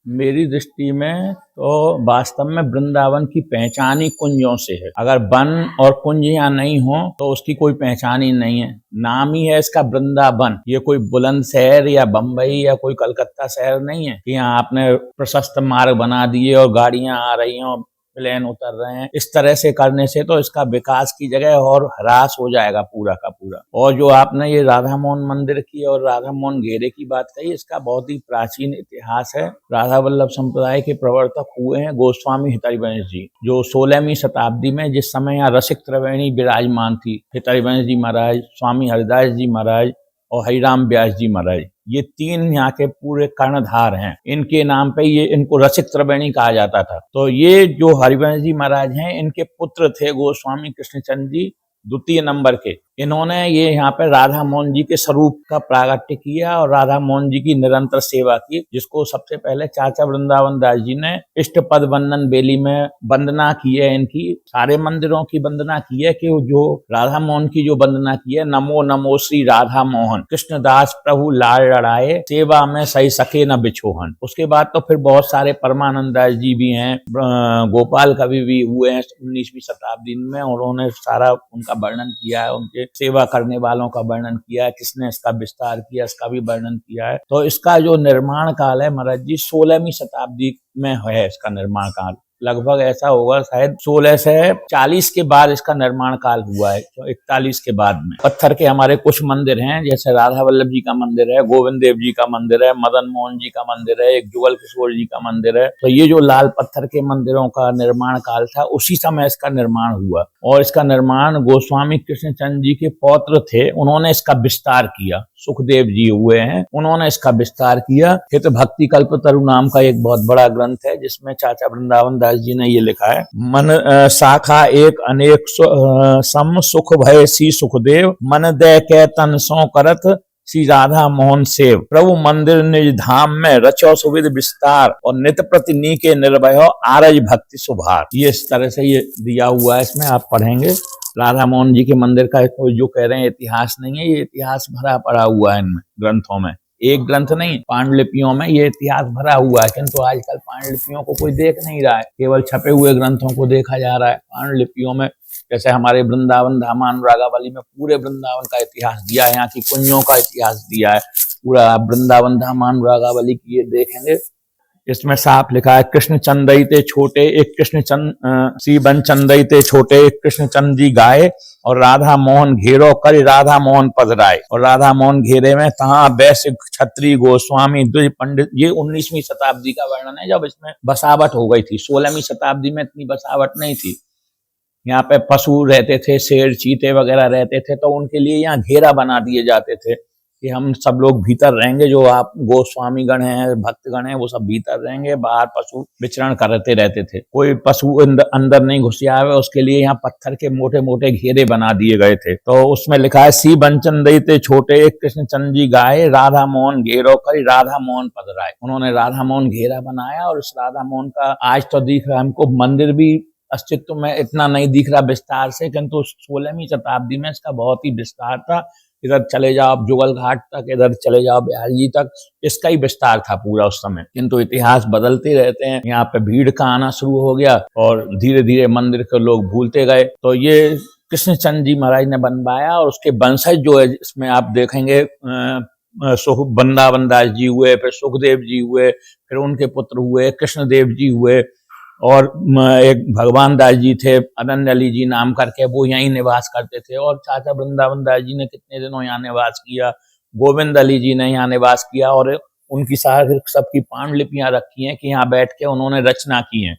मेरी दृष्टि में तो वास्तव में वृंदावन की पहचान ही कुंजों से है। अगर वन और कुंज यहाँ नहीं हो तो उसकी कोई पहचान ही नहीं है। नाम ही है इसका वृंदावन। ये कोई बुलंद शहर या बम्बई या कोई कलकत्ता शहर नहीं है कि यहाँ आपने प्रशस्त मार्ग बना दिए और गाड़ियां आ रही हैं और प्लेन उतर रहे हैं। इस तरह से करने से तो इसका विकास की जगह और ह्रास हो जाएगा पूरा का पूरा। और जो आपने ये राधा मोहन मंदिर की और राधा मोहन घेरे की बात कही, इसका बहुत ही प्राचीन इतिहास है। राधा वल्लभ संप्रदाय के प्रवर्तक हुए हैं गोस्वामी हितैषी जी, जो 16वीं शताब्दी में, जिस समय यहाँ रसिक त्रिवेणी विराजमान थी, हितैषी जी महाराज, स्वामी हरिदास जी महाराज और हरिराम व्यास जी महाराज, ये तीन यहाँ के पूरे कर्णधार हैं। इनके नाम पे ये इनको रसिक त्रिवेणी कहा जाता था। तो ये जो हरिवंश जी महाराज हैं, इनके पुत्र थे गोस्वामी कृष्णचंद जी द्वितीय नंबर के। इन्होंने ये यहाँ पे राधा मोहन जी के स्वरूप का प्रागट्य किया और राधा मोहन जी की निरंतर सेवा की, जिसको सबसे पहले चाचा वृंदावन दास जी ने इष्ट पद वंदन बेली में वंदना की है। इनकी सारे मंदिरों की वंदना की है कि जो राधा मोहन की जो वंदना की है, नमो नमो श्री राधा मोहन, कृष्णदास प्रभु लाड़ लड़ाए, सेवा में सही सके न बिछोहन। उसके बाद तो फिर बहुत सारे परमानंद दास जी भी हैं, गोपाल कवि भी हुए हैं 19वीं शताब्दी में, उन्होंने सारा उनका वर्णन किया है, उनके सेवा करने वालों का वर्णन किया है, किसने इसका विस्तार किया इसका भी वर्णन किया है। तो इसका जो निर्माण काल है महाराज जी 16वीं शताब्दी में है। इसका निर्माण काल लगभग ऐसा होगा, शायद 1640 के बाद इसका निर्माण काल हुआ है, 41 के बाद में। पत्थर के हमारे कुछ मंदिर हैं, जैसे राधा वल्लभ जी का मंदिर है, गोविंद देव जी का मंदिर है, मदन मोहन जी का मंदिर है, एक जुगल किशोर जी का मंदिर है। तो ये जो लाल पत्थर के मंदिरों का निर्माण काल था, उसी समय इसका निर्माण हुआ। और इसका निर्माण गोस्वामी कृष्णचंद जी के पौत्र थे, उन्होंने इसका विस्तार किया। सुखदेव जी हुए हैं, उन्होंने इसका विस्तार किया। हित भक्ति कल्पतरु नाम का एक बहुत बड़ा ग्रंथ है, जिसमें चाचा वृंदावन दास जी ने ये लिखा है, मन शाखा एक अनेक सम सुख भय सी सुखदेव, मन दे के तन सो करत श्री राधा मोहन सेव, प्रभु मंदिर निज धाम में रचो सुविध विस्तार, और नित प्रति नी के निर्भय आरज भक्ति सुभार। ये इस तरह से ये दिया हुआ है, इसमें आप पढ़ेंगे। राधा मोहन जी के मंदिर का जो कह रहे हैं इतिहास नहीं है, ये इतिहास भरा पड़ा हुआ है इनमें ग्रंथों में। एक ग्रंथ नहीं, पांडुलिपियों में ये इतिहास भरा हुआ है, किंतु आजकल पांडुलिपियों को कोई देख नहीं रहा है, केवल छपे हुए ग्रंथों को देखा जा रहा है। पांडुलिपियों में जैसे हमारे वृंदावन धामानुरागावली में पूरे वृंदावन का इतिहास दिया है, यहाँ की कुंजों का इतिहास दिया है पूरा। वृंदावन धामानुरागावली की ये देखेंगे, इसमें साफ लिखा है, कृष्ण चंदई छोटे एक कृष्ण चंद श्री बन चंदई छोटे एक कृष्ण चंद जी गाए, और राधा मोहन घेरो कर राधा मोहन पधराए। और राधा मोहन घेरे में तहा वैश्य क्षत्रिय गोस्वामी द्विज पंडित। ये 19वीं शताब्दी का वर्णन है, जब इसमें बसावट हो गई थी। 16वीं शताब्दी में इतनी बसावट नहीं थी। यहाँ पे पशु रहते थे, शेर चीते वगैरह रहते थे, तो उनके लिए यहाँ घेरा बना दिए जाते थे कि हम सब लोग भीतर रहेंगे, जो आप गोस्वामी गण हैं, भक्तगण हैं, वो सब भीतर रहेंगे, बाहर पशु विचरण करते रहते थे, कोई पशु अंदर नहीं घुस आवे, उसके लिए यहाँ पत्थर के मोटे मोटे घेरे बना दिए गए थे। तो उसमें लिखा है, सी बंचन दैते छोटे कृष्ण चंद जी गाए, राधा मोहन घेरो कर राधा मोहन पधराए। उन्होंने राधा मोहन घेरा बनाया, और उस राधा मोहन का आज तो दिख रहा है हमको, मंदिर भी अस्तित्व में इतना नहीं दिख रहा विस्तार से, किंतु 16वीं शताब्दी में इसका बहुत ही विस्तार था। इधर चले जाओ आप जुगल घाट तक, इधर चले जाओ बिहार जी तक, इसका ही विस्तार था पूरा उस समय। किंतु इतिहास बदलते रहते हैं, यहाँ पे भीड़ का आना शुरू हो गया और धीरे धीरे मंदिर के लोग भूलते गए। तो ये कृष्णचंद जी महाराज ने बनवाया, और उसके वंशज जो है, इसमें आप देखेंगे वृंदावन दास जी हुए, फिर सुखदेव जी हुए, फिर उनके पुत्र हुए कृष्णदेव जी हुए, और एक भगवान दास जी थे अनन्य अली जी नाम करके, वो यहीं निवास करते थे। और चाचा वृंदावन दास जी ने कितने दिनों यहाँ निवास किया, गोविंद अली जी ने यहाँ निवास किया, और उनकी सारी सबकी पांडुलिपियां रखी हैं कि यहाँ बैठ के उन्होंने रचना की है।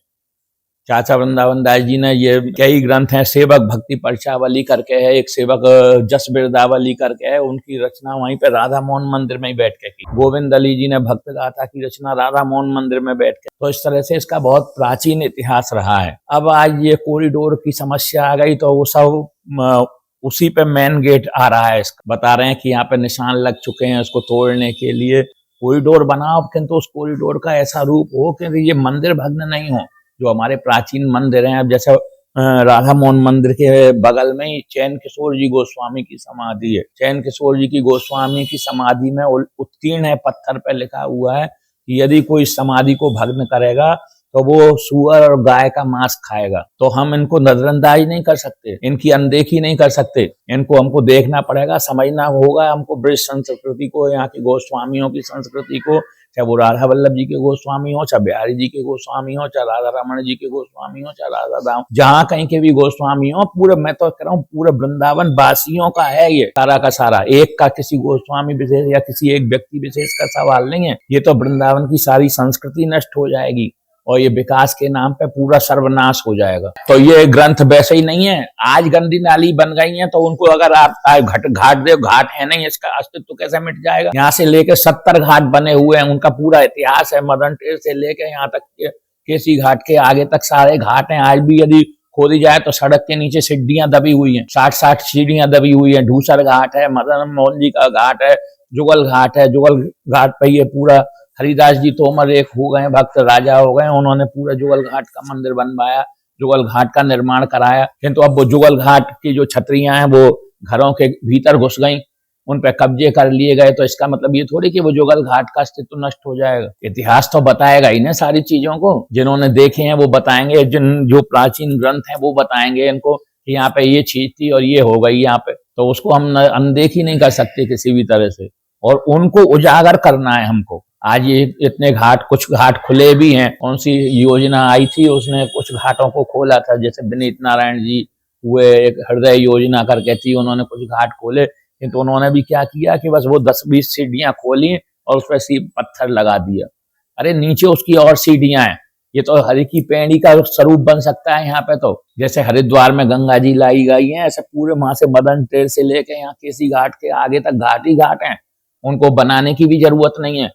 चाचा वृंदावन दास जी ने ये कई ग्रंथ हैं, सेवक भक्ति पर्चावली करके है, एक सेवक जस बिरदावली करके है, उनकी रचना वहीं पे राधा मोहन मंदिर में ही बैठ के की। गोविंद अली जी ने भक्त गाथा की रचना राधा मोहन मंदिर में बैठ के। तो इस तरह से इसका बहुत प्राचीन इतिहास रहा है। अब आज ये कॉरिडोर की समस्या आ गई, तो वो सब उसी पे मेन गेट आ रहा है। इसका बता रहे हैं कि यहाँ पे निशान लग चुके हैं, उसको तोड़ने के लिए कॉरिडोर बनाओ, किंतु उस कॉरिडोर का ऐसा रूप हो कि ये मंदिर भग्न नहीं हो, जो हमारे प्राचीन मंदिर हैं। अब जैसे राधा मोहन मंदिर के बगल में ही चैन किशोर जी गोस्वामी की समाधि है। चैन किशोर जी की गोस्वामी की समाधि में उत्कीर्ण है, पत्थर पे लिखा हुआ है, कि यदि कोई समाधि को भग्न करेगा तो वो सूअर और गाय का मांस खाएगा। तो हम इनको नजरअंदाज नहीं कर सकते, इनकी अनदेखी नहीं कर सकते, इनको हमको देखना पड़ेगा, समझना होगा हमको ब्रज संस्कृति को, यहाँ के गोस्वामियों की संस्कृति को, चाहे वो राधा वल्लभ जी के गोस्वामी हो, चाहे बिहारी जी के गोस्वामी हो, चाहे राधा रमण जी के गोस्वामी हो, चाहे राधा दाम, जहाँ कहीं के भी गोस्वामी हो, पूरे मैं तो कह रहा हूँ पूरे वृंदावन वासियों का है ये सारा का सारा, एक का किसी गोस्वामी विशेष या किसी एक व्यक्ति विशेष का सवाल नहीं है। ये तो वृंदावन की सारी संस्कृति नष्ट हो जाएगी और ये विकास के नाम पे पूरा सर्वनाश हो जाएगा। तो ये ग्रंथ वैसे ही नहीं है, आज गंदी नाली बन गई है तो उनको अगर आप घाट दे, घाट है नहीं, इसका अस्तित्व कैसे मिट जाएगा। यहाँ से लेके 70 घाट बने हुए हैं, उनका पूरा इतिहास है, मदन टेर से लेके यहाँ तक के केसी घाट के आगे तक सारे घाट हैं। आज भी यदि खोदी जाए तो सड़क के नीचे सीढ़ियां दबी हुई हैं, 60 सीढ़ियां दबी हुई हैं। ढूसर घाट है, मदन मोहन जी का घाट है, जुगल घाट है, जुगल घाट पे ये पूरा हरिदास जी तोमर एक हो गए, भक्त राजा हो गए, उन्होंने पूरा जुगल घाट का मंदिर बनवाया, जुगल घाट का निर्माण कराया। किंतु अब वो जुगल घाट की जो छतरियां हैं वो घरों के भीतर घुस गई, उन पे कब्जे कर लिए गए। तो इसका मतलब ये थोड़ी कि वो जुगल घाट का अस्तित्व नष्ट हो जाएगा। इतिहास तो बताएगा ही ना सारी चीजों को, जिन्होंने देखे हैं वो बताएंगे, जिन जो प्राचीन ग्रंथ हैं वो बताएंगे इनको कि यहाँ पे ये चीज थी और ये हो गई यहाँ पे। तो उसको हम अनदेखी नहीं कर सकते किसी भी तरह से, और उनको उजागर करना है हमको। आज ये इतने घाट, कुछ घाट खुले भी हैं, कौन सी योजना आई थी उसने कुछ घाटों को खोला था, जैसे विनीत नारायण जी हुए, एक हृदय योजना करके थी, उन्होंने कुछ घाट खोले। किंतु उन्होंने भी क्या किया कि बस वो 10-20 सीढ़ियां खोली और उस पर पत्थर लगा दिया। अरे नीचे उसकी और सीढ़ियां हैं, ये तो हरि की पैड़ी का स्वरूप बन सकता है यहाँ पे। तो जैसे हरिद्वार में गंगा जी लाई गई है, ऐसे पूरे वहां से मदन टेर से लेके यहाँ केसी घाट के आगे तक घाट ही घाट हैं। उनको बनाने की भी जरूरत नहीं है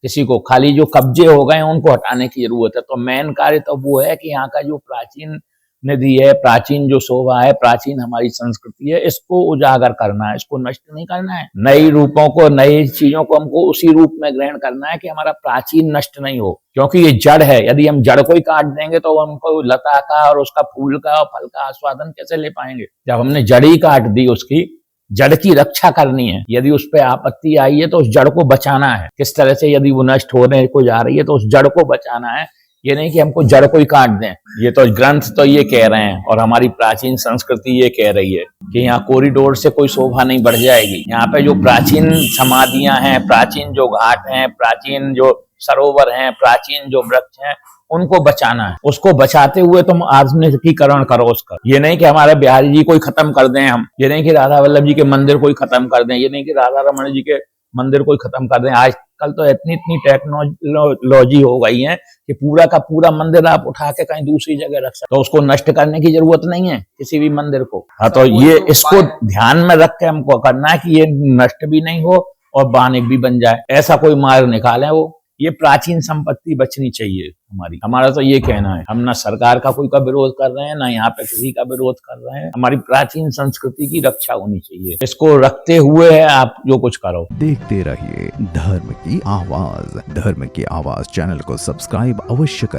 किसी को, खाली जो कब्जे हो गए हैं उनको हटाने की जरूरत है। तो मेन कार्य तो वो है कि यहाँ का जो प्राचीन निधि है, प्राचीन जो शोभा है, प्राचीन हमारी संस्कृति है, इसको उजागर करना है, इसको नष्ट नहीं करना है। नई रूपों को, नई चीजों को हमको उसी रूप में ग्रहण करना है कि हमारा प्राचीन नष्ट नहीं हो, क्योंकि ये जड़ है। यदि हम जड़ को ही काट देंगे तो हमको लता का और उसका फूल का और फल का आस्वादन कैसे ले पाएंगे। जब हमने जड़ ही काट दी, उसकी जड़ की रक्षा करनी है। यदि उस पर आपत्ति आई है तो उस जड़ को बचाना है। किस तरह से यदि वो नष्ट होने को जा रही है तो उस जड़ को बचाना है, ये नहीं कि हमको जड़ को ही काट दें। ये तो ग्रंथ तो ये कह रहे हैं और हमारी प्राचीन संस्कृति ये कह रही है कि यहाँ कॉरिडोर से कोई शोभा नहीं बढ़ जाएगी। यहाँ पे जो प्राचीन समाधियां हैं, प्राचीन जो घाट हैं, प्राचीन जो सरोवर हैं, प्राचीन जो वृक्ष हैं, उनको बचाना है। उसको बचाते हुए तुम आधुनिकीकरण करो उसका। ये नहीं कि हमारे बिहारी जी को खत्म कर दें हम, ये नहीं कि राधा वल्लभ जी के मंदिर को खत्म कर दें, ये नहीं कि राधा रमण जी के मंदिर को खत्म कर दें। आजकल तो इतनी टेक्नोलॉजी हो गई है कि पूरा का पूरा मंदिर आप उठा के कहीं दूसरी जगह रख सकते, तो उसको नष्ट करने की जरूरत नहीं है किसी भी मंदिर को। हाँ, तो ये इसको ध्यान में रख के हमको करना है कि ये नष्ट भी नहीं हो और बानिक भी बन जाए, ऐसा कोई मार्ग निकाले। वो ये प्राचीन संपत्ति बचनी चाहिए हमारी। हमारा तो ये कहना है, हम ना सरकार का कोई का विरोध कर रहे हैं, ना यहाँ पे किसी का विरोध कर रहे हैं। हमारी प्राचीन संस्कृति की रक्षा होनी चाहिए, इसको रखते हुए आप जो कुछ करो। देखते रहिए धर्म की आवाज। धर्म की आवाज चैनल को सब्सक्राइब अवश्य करें।